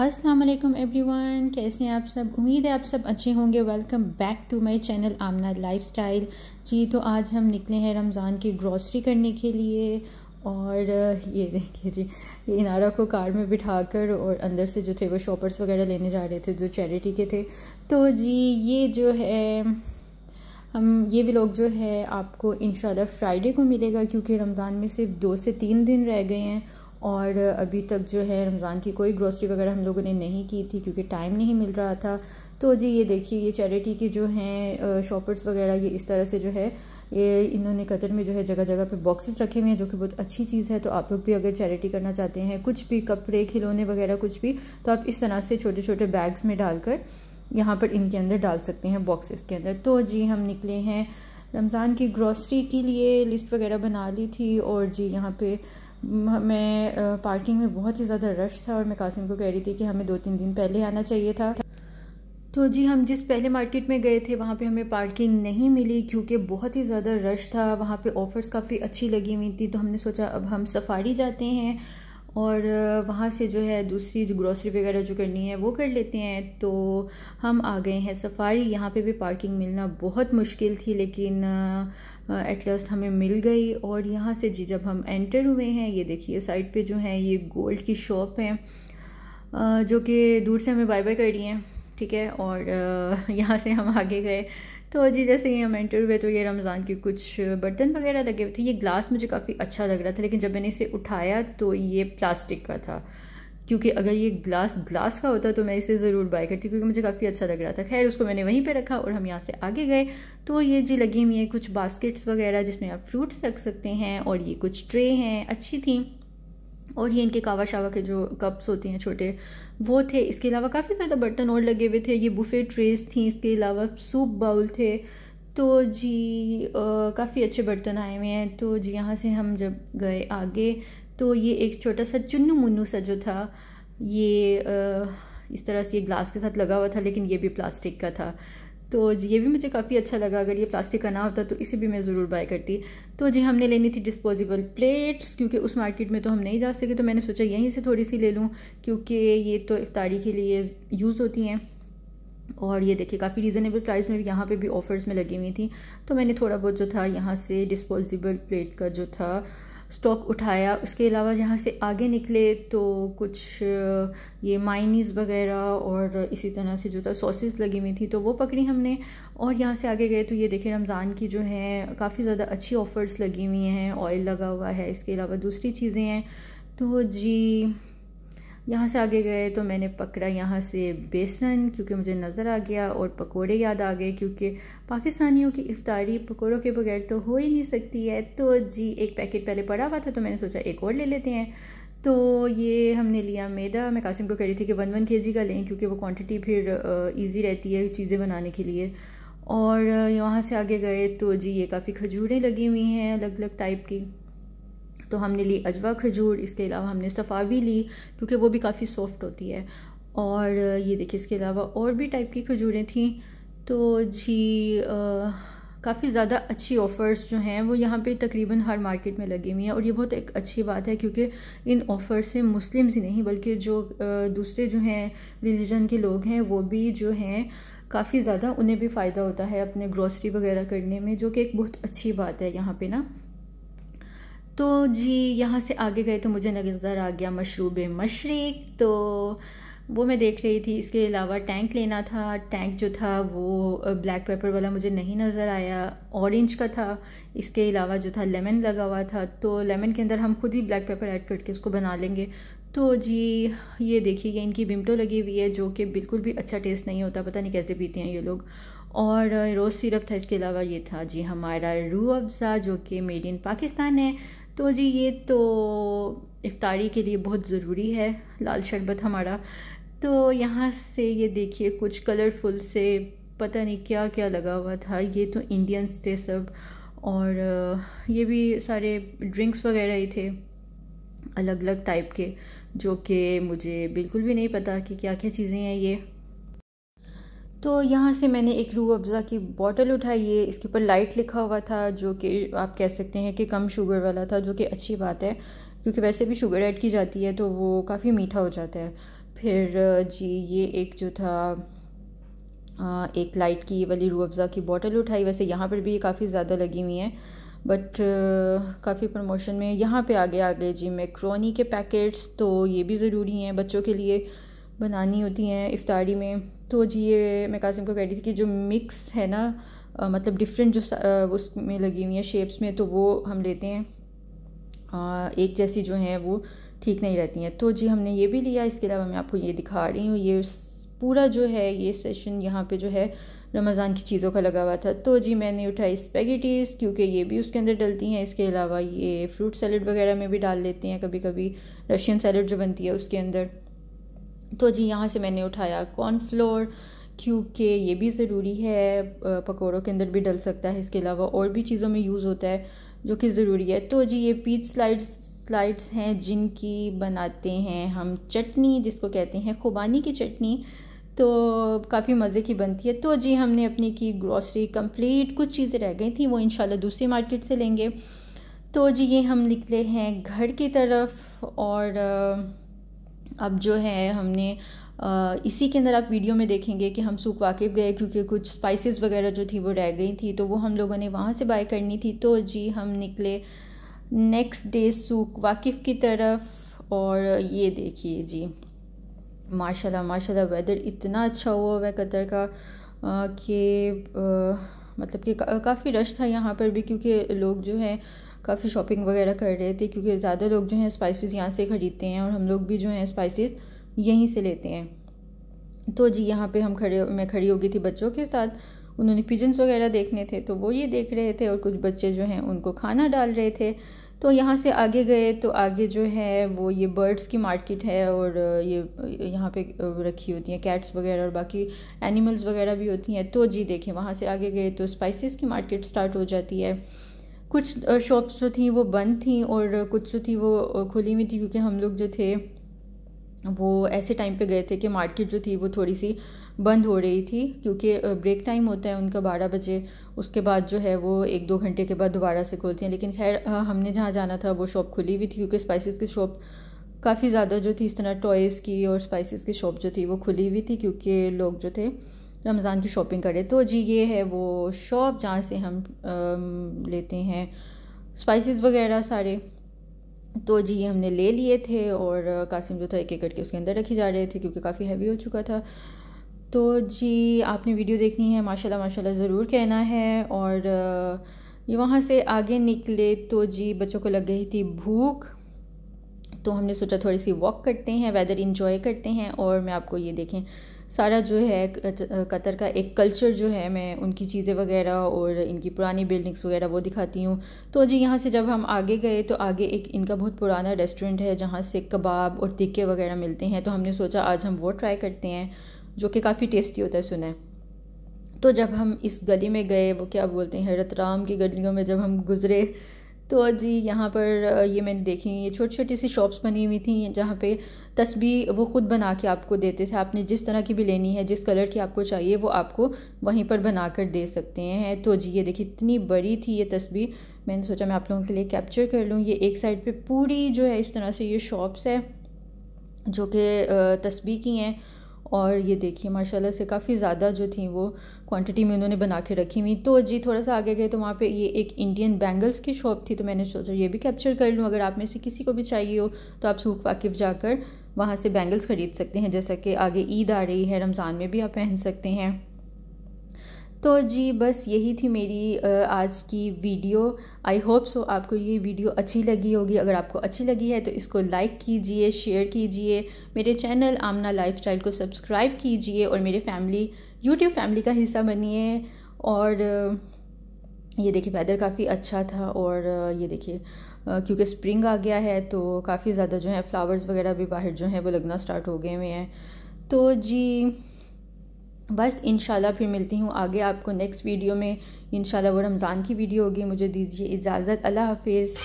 अस्सलाम वालेकुम एवरीवन, कैसे हैं आप सब। उम्मीद है आप सब अच्छे होंगे। Welcome back to my channel Aamna lifestyle. जी तो आज हम निकले हैं रमज़ान की ग्रॉसरी करने के लिए। और ये देखिए जी, ये इनारा को कार में बिठाकर और अंदर से जो थे वो शॉपर्स वगैरह लेने जा रहे थे जो चैरिटी के थे। तो जी ये जो है ये व्लॉग जो है आपको इंशाल्लाह फ्राइडे को मिलेगा, क्योंकि रमज़ान में सिर्फ 2 से 3 दिन रह गए हैं और अभी तक जो है रमज़ान की कोई ग्रोसरी वगैरह हम लोगों ने नहीं की थी क्योंकि टाइम नहीं मिल रहा था। तो जी ये देखिए, ये चैरिटी की जो हैं शॉपर्स वगैरह ये इस तरह से जो है ये इन्होंने कतर में जो है जगह जगह पे बॉक्सेस रखे हुए हैं, जो कि बहुत अच्छी चीज़ है। तो आप लोग भी अगर चैरिटी करना चाहते हैं, कुछ भी कपड़े खिलौने वगैरह कुछ भी, तो आप इस तरह से छोटे छोटे बैग्स में डालकर यहाँ पर इनके अंदर डाल सकते हैं बॉक्सेस के अंदर। तो जी हम निकले हैं रमज़ान की ग्रॉसरी के लिए, लिस्ट वगैरह बना ली थी। और जी यहाँ पे मैं पार्किंग में बहुत ही ज़्यादा रश था और मैं कासिम को कह रही थी कि हमें 2-3 दिन पहले आना चाहिए था। तो जी हम जिस पहले मार्केट में गए थे वहाँ पे हमें पार्किंग नहीं मिली क्योंकि बहुत ही ज़्यादा रश था। वहाँ पे ऑफ़र्स काफ़ी अच्छी लगी हुई थी। तो हमने सोचा अब हम सफारी जाते हैं और वहाँ से जो है दूसरी जो ग्रॉसरी वगैरह जो करनी है वो कर लेते हैं। तो हम आ गए हैं सफारी। यहाँ पे भी पार्किंग मिलना बहुत मुश्किल थी, लेकिन एट लास्ट हमें मिल गई। और यहाँ से जी जब हम एंटर हुए हैं, ये देखिए साइड पे जो है ये गोल्ड की शॉप है जो कि दूर से हमें बाय बाय कर रही हैं, ठीक है। और यहाँ से हम आगे गए तो जी जैसे ही हम एंटर हुए तो ये रमज़ान के कुछ बर्तन वगैरह लगे हुए थे। ये ग्लास मुझे काफ़ी अच्छा लग रहा था, लेकिन जब मैंने इसे उठाया तो ये प्लास्टिक का था, क्योंकि अगर ये ग्लास का होता तो मैं इसे ज़रूर बाय करती क्योंकि मुझे काफ़ी अच्छा लग रहा था। खैर उसको मैंने वहीं पे रखा और हम यहाँ से आगे गए। तो ये जी लगी हुई है कुछ बास्केट्स वगैरह जिसमें आप फ्रूट्स रख सकते हैं, और ये कुछ ट्रे हैं, अच्छी थी। और ये इनके कावा शावा के जो कप्स होते हैं छोटे वो थे। इसके अलावा काफ़ी ज़्यादा बर्तन और लगे हुए थे। ये बुफे ट्रेस थी, इसके अलावा सूप बाउल थे। तो जी काफ़ी अच्छे बर्तन आए हुए हैं। तो जी यहाँ से हम जब गए आगे तो ये एक छोटा सा चुन्नू मुन्नू सा जो था ये इस तरह से ये ग्लास के साथ लगा हुआ था, लेकिन ये भी प्लास्टिक का था। तो जी ये भी मुझे काफ़ी अच्छा लगा। अगर ये प्लास्टिक का ना होता तो इसे भी मैं ज़रूर बाय करती। तो जी हमने लेनी थी डिस्पोजेबल प्लेट्स, क्योंकि उस मार्केट में तो हम नहीं जा सके, तो मैंने सोचा यहीं से थोड़ी सी ले लूँ क्योंकि ये तो इफ्तारी के लिए यूज़ होती हैं। और ये देखिए काफ़ी रीज़नेबल प्राइस में यहाँ पे भी ऑफ़र्स में लगी हुई थी। तो मैंने थोड़ा बहुत जो था यहाँ से डिस्पोजेबल प्लेट का जो था स्टॉक उठाया। उसके अलावा यहाँ से आगे निकले तो कुछ ये मायनीज़ वगैरह और इसी तरह से जो था सॉसेस लगी हुई थी तो वो पकड़ी हमने। और यहाँ से आगे गए तो ये देखिए रमज़ान की जो है काफ़ी ज़्यादा अच्छी ऑफ़र्स लगी हुई हैं, ऑयल लगा हुआ है, इसके अलावा दूसरी चीज़ें हैं। तो जी यहाँ से आगे गए तो मैंने पकड़ा यहाँ से बेसन, क्योंकि मुझे नज़र आ गया, और पकोड़े याद आ गए क्योंकि पाकिस्तानियों की इफ्तारी पकोड़ों के बगैर तो हो ही नहीं सकती है। तो जी एक पैकेट पहले पड़ा हुआ था तो मैंने सोचा एक और ले लेते हैं। तो ये हमने लिया मैदा। मैं कासिम को कह रही थी कि 1 kg का लें क्योंकि वो क्वांटिटी फिर ईजी रहती है चीज़ें बनाने के लिए। और यहाँ से आगे गए तो जी ये काफ़ी खजूरें लगी हुई हैं अलग अलग टाइप की। तो हमने ली अजवा खजूर, इसके अलावा हमने सफ़ावी ली क्योंकि वो भी काफ़ी सॉफ्ट होती है। और ये देखिए इसके अलावा और भी टाइप की खजूरें थी। तो जी काफ़ी ज़्यादा अच्छी ऑफ़र्स जो हैं वो यहाँ पे तकरीबन हर मार्केट में लगी हुई हैं। और ये बहुत एक अच्छी बात है क्योंकि इन ऑफ़र से मुस्लिम्स ही नहीं बल्कि जो दूसरे जो हैं रिलीजन के लोग हैं वो भी जो हैं काफ़ी ज़्यादा उन्हें भी फ़ायदा होता है अपने ग्रॉसरी वगैरह करने में, जो कि एक बहुत अच्छी बात है यहाँ पे ना। तो जी यहाँ से आगे गए तो मुझे नज़र आ गया मशरूब मशरिक, तो वो मैं देख रही थी। इसके अलावा टैंक लेना था। टैंक जो था वो ब्लैक पेपर वाला मुझे नहीं नज़र आया, ऑरेंज का था। इसके अलावा जो था लेमन लगा हुआ था, तो लेमन के अंदर हम खुद ही ब्लैक पेपर ऐड करके उसको बना लेंगे। तो जी ये देखिए ये इनकी विमटो लगी हुई है जो कि बिल्कुल भी अच्छा टेस्ट नहीं होता, पता नहीं कैसे पीते हैं ये लोग। और रोज़ सिरप था। इसके अलावा ये था जी हमारा रूह अफ़ज़ा जो कि मेड इन पाकिस्तान है। तो जी ये तो इफ्तारी के लिए बहुत ज़रूरी है, लाल शरबत हमारा। तो यहाँ से ये देखिए कुछ कलरफुल से पता नहीं क्या क्या लगा हुआ था, ये तो इंडियंस थे सब। और ये भी सारे ड्रिंक्स वगैरह ही थे अलग अलग टाइप के, जो कि मुझे बिल्कुल भी नहीं पता कि क्या क्या चीज़ें हैं ये। तो यहाँ से मैंने एक रूह अफ़ज़ा की बोतल उठाई है। इसके ऊपर लाइट लिखा हुआ था जो कि आप कह सकते हैं कि कम शुगर वाला था, जो कि अच्छी बात है क्योंकि वैसे भी शुगर ऐड की जाती है तो वो काफ़ी मीठा हो जाता है। फिर जी ये एक जो था एक लाइट की वाली रूह अफ़ज़ा की बोतल उठाई। वैसे यहाँ पर भी काफ़ी ज़्यादा लगी हुई हैं बट काफ़ी प्रमोशन में। यहाँ पे आगे जी मैक्रोनी के पैकेट्स, तो ये भी ज़रूरी हैं, बच्चों के लिए बनानी होती हैं इफ्तारी में। तो जी ये मैं कासिम को कह रही थी कि जो मिक्स है ना मतलब डिफरेंट जो उसमें लगी हुई हैं शेप्स में, तो वो हम लेते हैं, एक जैसी जो हैं वो ठीक नहीं रहती हैं। तो जी हमने ये भी लिया। इसके अलावा मैं आपको ये दिखा रही हूँ, ये पूरा जो है ये सेशन यहाँ पे जो है रमज़ान की चीज़ों का लगा हुआ था। तो जी मैंने उठाई स्पेगेटीज़, क्योंकि ये भी उसके अंदर डलती हैं। इसके अलावा ये फ्रूट सैलड वगैरह में भी डाल लेते हैं कभी कभी, रशियन सैलड जो बनती है उसके अंदर। तो जी यहाँ से मैंने उठाया कॉर्नफ्लोर, क्योंकि ये भी ज़रूरी है, पकौड़ों के अंदर भी डल सकता है। इसके अलावा और भी चीज़ों में यूज़ होता है जो कि ज़रूरी है। तो जी ये पीच स्लाइड्स हैं जिनकी बनाते हैं हम चटनी, जिसको कहते हैं खुबानी की चटनी, तो काफ़ी मज़े की बनती है। तो जी हमने अपनी की ग्रॉसरी कंप्लीट, कुछ चीज़ें रह गई थी वो इंशाल्लाह दूसरी मार्केट से लेंगे। तो जी ये हम निकले हैं घर की तरफ, और अब जो है हमने इसी के अंदर आप वीडियो में देखेंगे कि हम सूक वाकिफ़ गए, क्योंकि कुछ स्पाइसेस वगैरह जो थी वो रह गई थी, तो वो हम लोगों ने वहाँ से बाय करनी थी। तो जी हम निकले नेक्स्ट डे सूक वाकिफ़ की तरफ, और ये देखिए जी माशाल्लाह वेदर इतना अच्छा हुआ है कतर का कि मतलब कि काफ़ी रश था यहाँ पर भी, क्योंकि लोग जो हैं काफ़ी शॉपिंग वगैरह कर रहे थे, क्योंकि ज़्यादा लोग जो हैं स्पाइसेस यहाँ से ख़रीदते हैं, और हम लोग भी जो हैं स्पाइसेस यहीं से लेते हैं। तो जी यहाँ पे मैं खड़ी हो गई थी बच्चों के साथ, उन्होंने पिजन्स वगैरह देखने थे तो वो ये देख रहे थे, और कुछ बच्चे जो हैं उनको खाना डाल रहे थे। तो यहाँ से आगे गए तो आगे जो है वो ये बर्ड्स की मार्केट है, और ये यहाँ पे रखी होती हैं कैट्स वगैरह और बाकी एनिमल्स वगैरह भी होती हैं। तो जी देखें वहाँ से आगे गए तो स्पाइसेस की मार्केट स्टार्ट हो जाती है। कुछ शॉप्स जो थी वो बंद थी, और कुछ जो थी वो खुली हुई थी, क्योंकि हम लोग जो थे वो ऐसे टाइम पे गए थे कि मार्केट जो थी वो थोड़ी सी बंद हो रही थी, क्योंकि ब्रेक टाइम होता है उनका 12 बजे, उसके बाद जो है वो 1-2 घंटे के बाद दोबारा से खोलती हैं। लेकिन खैर हमने जहाँ जाना था वो शॉप खुली हुई थी, क्योंकि स्पाइसेस की शॉप काफ़ी ज़्यादा जो थी इस तरह टॉयज़ की और स्पाइसेस की शॉप जो थी वो खुली हुई थी, क्योंकि लोग जो थे रमज़ान की शॉपिंग करे। तो जी ये है वो शॉप जहाँ से हम लेते हैं स्पाइसेस वगैरह सारे। तो जी हमने ले लिए थे, और कासिम जो था एक एक करके उसके अंदर रखे जा रहे थे, क्योंकि काफ़ी हैवी हो चुका था। तो जी आपने वीडियो देखनी है माशाल्लाह ज़रूर कहना है। और ये वहाँ से आगे निकले तो जी बच्चों को लग गई थी भूख, तो हमने सोचा थोड़ी सी वॉक करते हैं, वेदर इंजॉय करते हैं। और मैं आपको ये देखें सारा जो है कतर का एक कल्चर जो है, मैं उनकी चीज़ें वगैरह और इनकी पुरानी बिल्डिंग्स वगैरह वो दिखाती हूँ। तो जी यहाँ से जब हम आगे गए तो आगे एक इनका बहुत पुराना रेस्टोरेंट है जहाँ से कबाब और टिक्के वगैरह मिलते हैं, तो हमने सोचा आज हम वो ट्राई करते हैं, जो कि काफ़ी टेस्टी होता है सुना है। तो जब हम इस गली में गए, वो क्या बोलते हैं हरतराम की गलियों में जब हम गुज़रे, तो जी यहाँ पर ये मैंने देखी ये छोटी छोटी सी शॉप्स बनी हुई थी, जहाँ पे तस्बीह वो ख़ुद बना के आपको देते थे। आपने जिस तरह की भी लेनी है, जिस कलर की आपको चाहिए, वो आपको वहीं पर बना कर दे सकते हैं। तो जी ये देखिए इतनी बड़ी थी ये तस्बीह, मैंने सोचा मैं आप लोगों के लिए कैप्चर कर लूँ। ये एक साइड पे पूरी जो है इस तरह से ये शॉप्स है जो कि तस्बीह की हैं, और ये देखिए माशाल्लाह से काफ़ी ज़्यादा जो थी वो क्वांटिटी में उन्होंने बना के रखी हुई। तो जी थोड़ा सा आगे गए तो वहाँ पे ये एक इंडियन बैंगल्स की शॉप थी, तो मैंने सोचा ये भी कैप्चर कर लूँ। अगर आप में से किसी को भी चाहिए हो तो आप सूक वाकिफ़ जाकर वहाँ से बैंगल्स ख़रीद सकते हैं। जैसा कि आगे ईद आ रही है, रमज़ान में भी आप पहन सकते हैं। तो जी बस यही थी मेरी आज की वीडियो। आई होप सो आपको ये वीडियो अच्छी लगी होगी। अगर आपको अच्छी लगी है तो इसको लाइक कीजिए, शेयर कीजिए, मेरे चैनल आमना लाइफस्टाइल को सब्सक्राइब कीजिए, और मेरे यूट्यूब फैमिली का हिस्सा बनिए। और ये देखिए वेदर काफ़ी अच्छा था, और ये देखिए क्योंकि स्प्रिंग आ गया है तो काफ़ी ज़्यादा जो है फ्लावर्स वगैरह भी बाहर जो हैं वो लगना स्टार्ट हो गए हुए हैं। तो जी बस इंशाल्लाह फिर मिलती हूँ आगे आपको नेक्स्ट वीडियो में। इंशाल्लाह वो रमज़ान की वीडियो होगी। मुझे दीजिए इजाज़त, अल्लाह हाफिज़।